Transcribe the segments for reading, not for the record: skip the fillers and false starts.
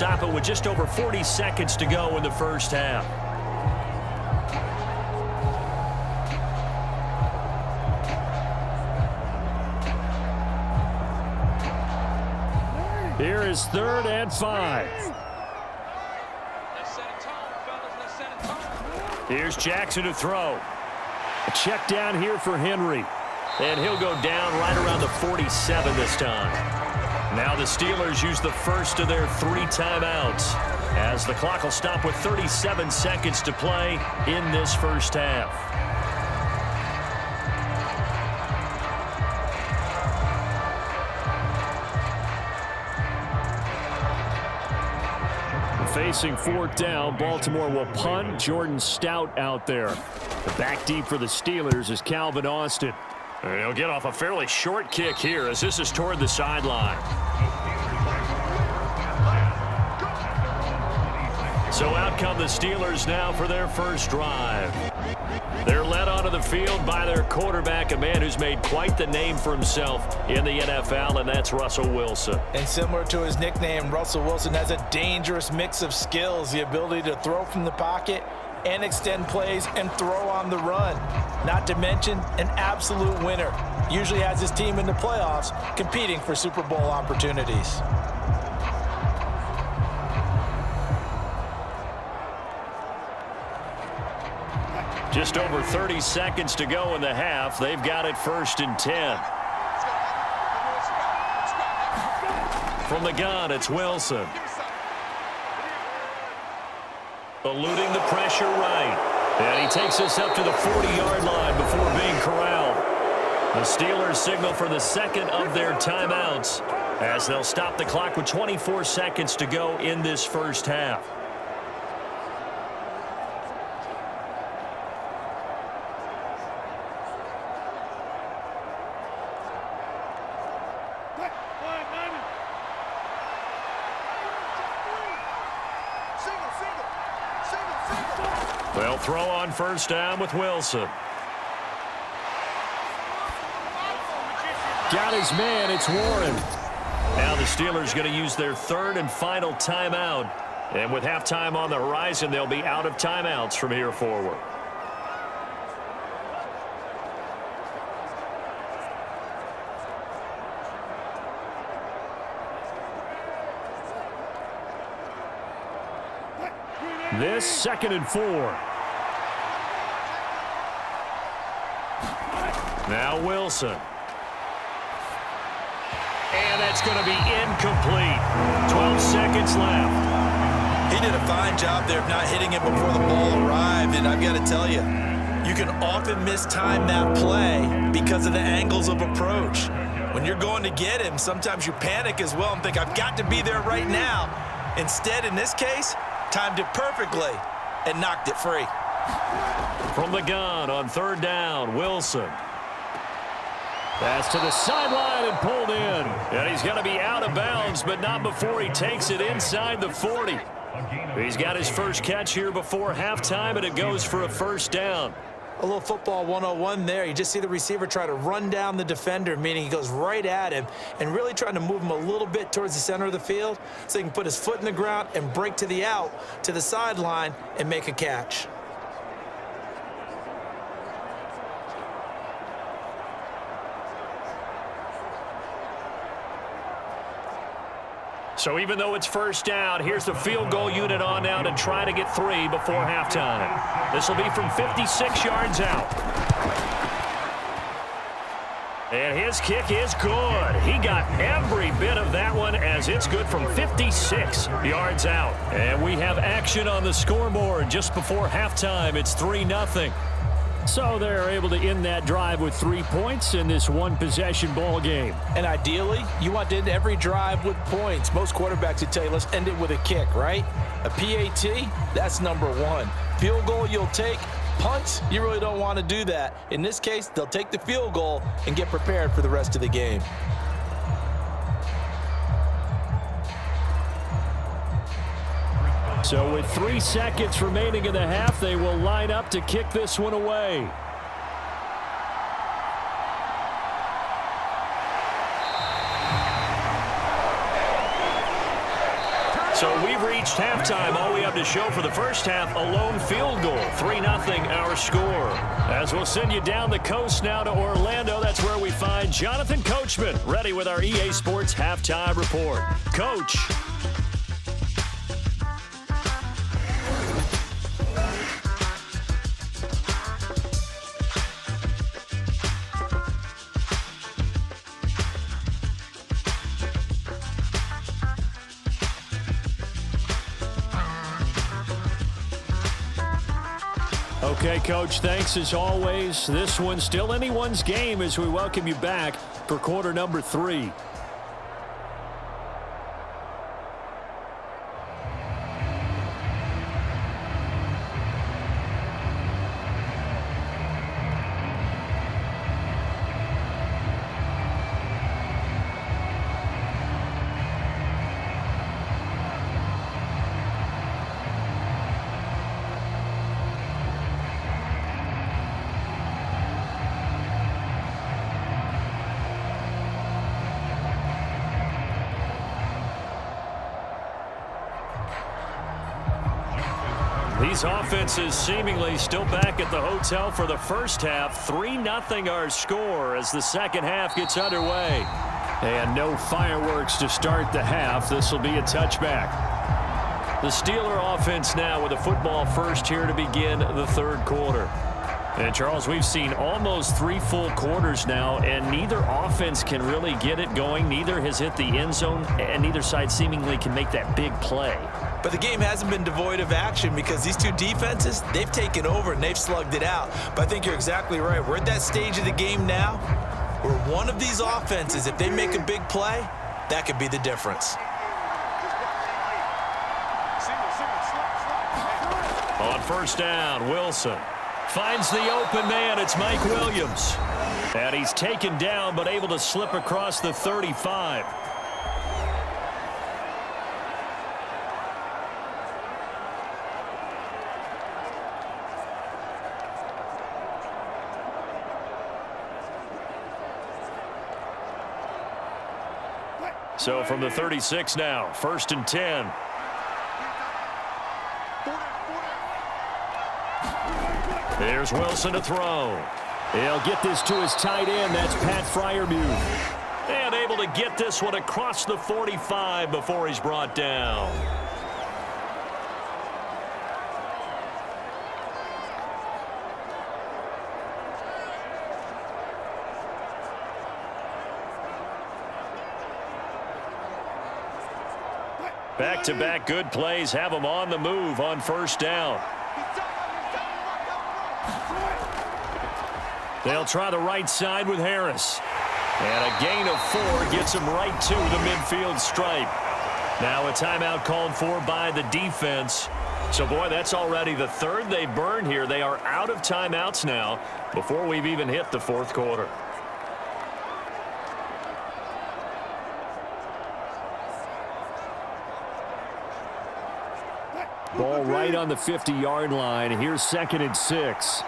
stop it with just over 40 seconds to go in the first half. Here is 3rd and 5. Here's Jackson to throw. A check down here for Henry. And he'll go down right around the 47 this time. Now the Steelers use the first of their 3 timeouts, as the clock will stop with 37 seconds to play in this first half. Facing 4th down, Baltimore will punt. Jordan Stout out there. The back deep for the Steelers is Calvin Austin. And he'll get off a fairly short kick here as this is toward the sideline. So out come the Steelers now for their first drive. They're led onto the field by their quarterback, a man who's made quite the name for himself in the NFL, and that's Russell Wilson. And similar to his nickname, Russell Wilson has a dangerous mix of skills, the ability to throw from the pocket and extend plays and throw on the run. Not to mention an absolute winner. Usually has his team in the playoffs competing for Super Bowl opportunities. Just over 30 seconds to go in the half. They've got it 1st and 10. From the gun, it's Wilson. Eluding the pressure right. And he takes us up to the 40-yard line before being corralled. The Steelers signal for the second of their timeouts as they'll stop the clock with 24 seconds to go in this first half. They'll throw on 1st down with Wilson. Got his man, it's Warren. Now the Steelers going to use their 3rd and final timeout. And with halftime on the horizon, they'll be out of timeouts from here forward. This 2nd and 4. Now Wilson. And that's going to be incomplete. 12 seconds left. He did a fine job there of not hitting it before the ball arrived, and I've got to tell you, you can often mistime that play because of the angles of approach. When you're going to get him, sometimes you panic as well and think, I've got to be there right now. Instead, in this case, timed it perfectly and knocked it free. From the gun on 3rd down, Wilson. Pass to the sideline and pulled in. And he's going to be out of bounds, but not before he takes it inside the 40. He's got his first catch here before halftime, and it goes for a 1st down. A little football 101 there. You just see the receiver try to run down the defender, meaning he goes right at him and really trying to move him a little bit towards the center of the field so he can put his foot in the ground and break to the out, to the sideline, and make a catch. So even though it's 1st down, here's the field goal unit on now to try to get 3 before halftime. This will be from 56 yards out. And his kick is good. He got every bit of that one as it's good from 56 yards out. And we have action on the scoreboard just before halftime. It's 3-0. So they're able to end that drive with 3 points in this one-possession ball game. And ideally, you want to end every drive with points. Most quarterbacks would tell you, let's end it with a kick, right? A PAT, that's number 1. Field goal you'll take. Punts, you really don't want to do that. In this case, they'll take the field goal and get prepared for the rest of the game. So with 3 seconds remaining in the half, they will line up to kick this one away. So we We've reached halftime. All we have to show for the first half, a lone field goal. 3-0 our score. As we'll send you down the coast now to Orlando, that's where we find Jonathan Coachman, ready with our EA Sports halftime report. Coach. Okay, Coach, thanks as always. This one's still anyone's game as we welcome you back for quarter number 3. These offenses seemingly still back at the hotel for the first half. 3-0 our score as the second half gets underway. And no fireworks to start the half. This will be a touchback. The Steeler offense now with a football first here to begin the third quarter. And, Charles, we've seen almost 3 full quarters now, and neither offense can really get it going. Neither has hit the end zone, and neither side seemingly can make that big play. But the game hasn't been devoid of action because these two defenses, they've taken over and they've slugged it out. But I think you're exactly right. We're at that stage of the game now where one of these offenses, if they make a big play, that could be the difference. On first down, Wilson finds the open man. It's Mike Williams. And he's taken down but able to slip across the 35. So from the 36 now, 1st and 10. There's Wilson to throw. He'll get this to his tight end. That's Pat Freiermuth. And able to get this one across the 45 before he's brought down. Back-to-back good plays have them on the move on first down. They'll try the right side with Harris. And a gain of 4 gets him right to the midfield stripe. Now a timeout called for by the defense. So, boy, that's already the third they burned here. They are out of timeouts now before we've even hit the fourth quarter. Ball right on the 50-yard line. Here's 2nd and 6.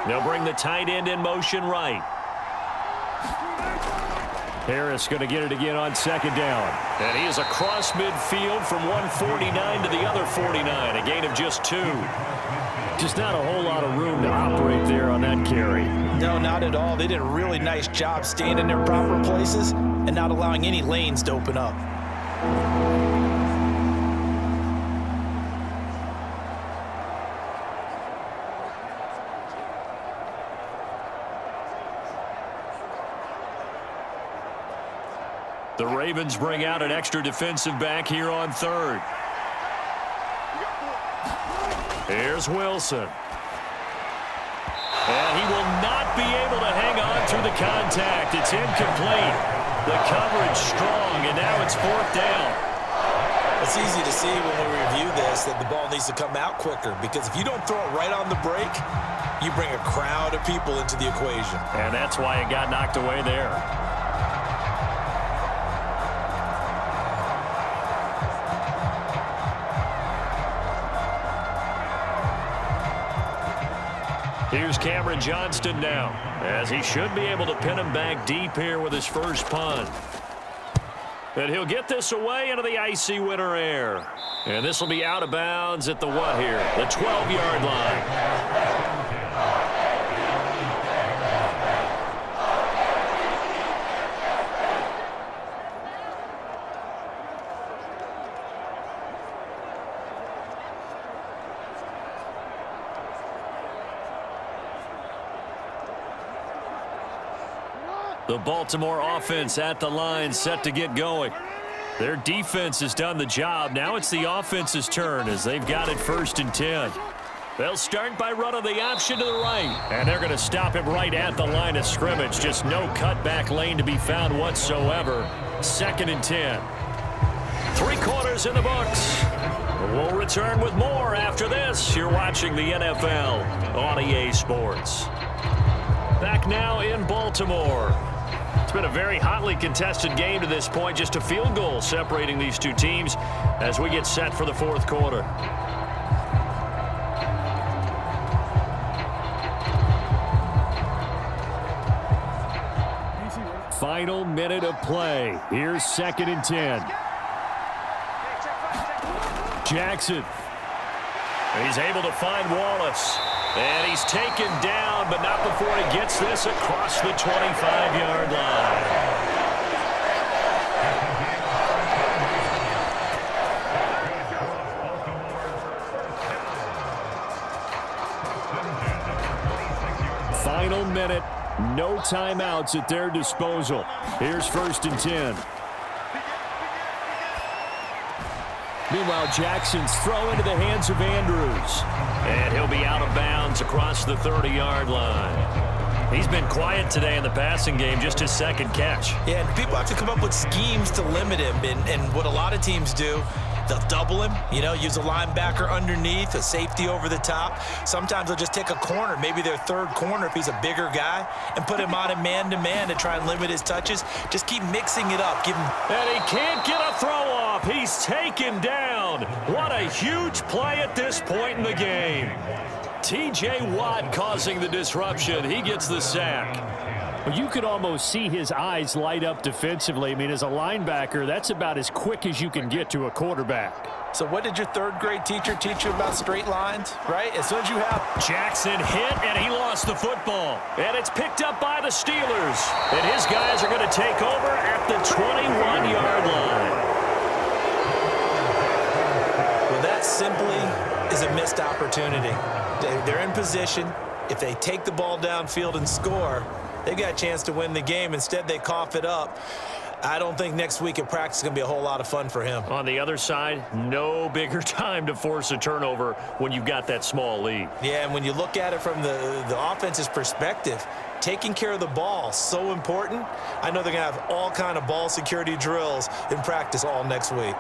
They'll bring the tight end in motion right. Harris going to get it again on 2nd down. And he is across midfield from 149 to the other 49. A gain of just 2. Just not a whole lot of room to operate there on that carry. No, not at all. They did a really nice job staying in their proper places and not allowing any lanes to open up. The Ravens bring out an extra defensive back here on 3rd. Here's Wilson. And he will not be able to hang on through the contact. It's incomplete. The coverage strong, and now it's 4th down. It's easy to see when we review this that the ball needs to come out quicker, because if you don't throw it right on the break, you bring a crowd of people into the equation. And that's why it got knocked away there. Here's Cameron Johnston now, as he should be able to pin him back deep here with his first punt. And he'll get this away into the icy winter air. And this will be out of bounds at the what here? The 12-yard line. The Baltimore offense at the line, set to get going. Their defense has done the job. Now it's the offense's turn as they've got it 1st and 10. They'll start by running the option to the right. And they're going to stop him right at the line of scrimmage. Just no cutback lane to be found whatsoever. 2nd and 10. 3 quarters in the books. We'll return with more after this. You're watching the NFL on EA Sports. Back now in Baltimore. It's been a very hotly contested game to this point. Just a field goal separating these two teams as we get set for the 4th quarter. Final minute of play. Here's 2nd and 10. Jackson. He's able to find Wallace. And he's taken down, but not before he gets this across the 25-yard line. Final minute, no timeouts at their disposal. Here's 1st and 10. Meanwhile, Jackson's throw into the hands of Andrews. And he'll be out of bounds across the 30-yard line. He's been quiet today in the passing game, just his 2nd catch. Yeah, and people have to come up with schemes to limit him. And what a lot of teams do, they'll double him, use a linebacker underneath, a safety over the top. Sometimes they'll just take a corner, maybe their 3rd corner if he's a bigger guy, and put him on a man-to-man to try and limit his touches. Just keep mixing it up. Give him. And he can't get a throw off. He's taken down. What a huge play at this point in the game. T.J. Watt causing the disruption. He gets the sack. Well, you could almost see his eyes light up defensively. I mean, as a linebacker, that's about as quick as you can get to a quarterback. So what did your 3rd grade teacher teach you about straight lines, right? As soon as you have Jackson hit, and he lost the football. And it's picked up by the Steelers. And his guys are going to take over at the 21-yard line. Well, that simply is a missed opportunity. They're in position. If they take the ball downfield and score, they've got a chance to win the game. Instead, they cough it up. I don't think next week at practice is going to be a whole lot of fun for him. On the other side, no bigger time to force a turnover when you've got that small lead. Yeah, and when you look at it from the offense's perspective, taking care of the ball, so important. I know they're going to have all kind of ball security drills in practice all next week.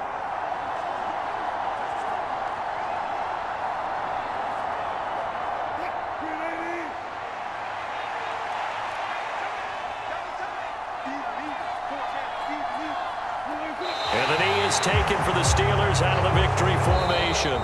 And the knee is taken for the Steelers out of the victory formation.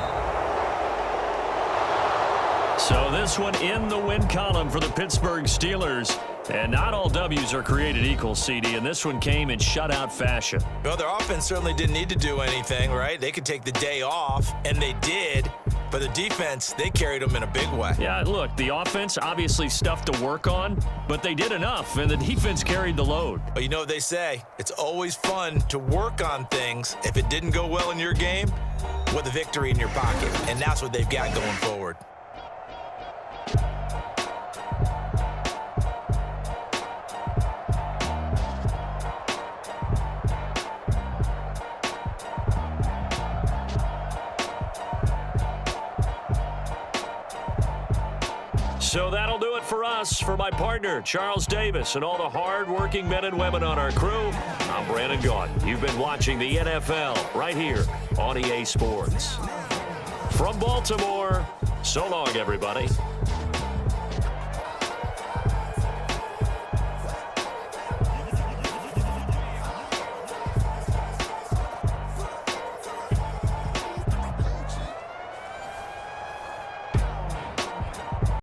So this one in the win column for the Pittsburgh Steelers. And not all W's are created equal, CD, and this one came in shutout fashion. Well, their offense certainly didn't need to do anything, right? They could take the day off, and they did. But the defense, they carried them in a big way. Yeah, look, the offense obviously stuff to work on, but they did enough, and the defense carried the load. Well, you know what they say. It's always fun to work on things. If it didn't go well in your game, with a victory in your pocket. And that's what they've got going forward. So that'll do it for us. For my partner, Charles Davis, and all the hard-working men and women on our crew, I'm Brandon Gaudin. You've been watching the NFL right here on EA Sports. From Baltimore, so long, everybody.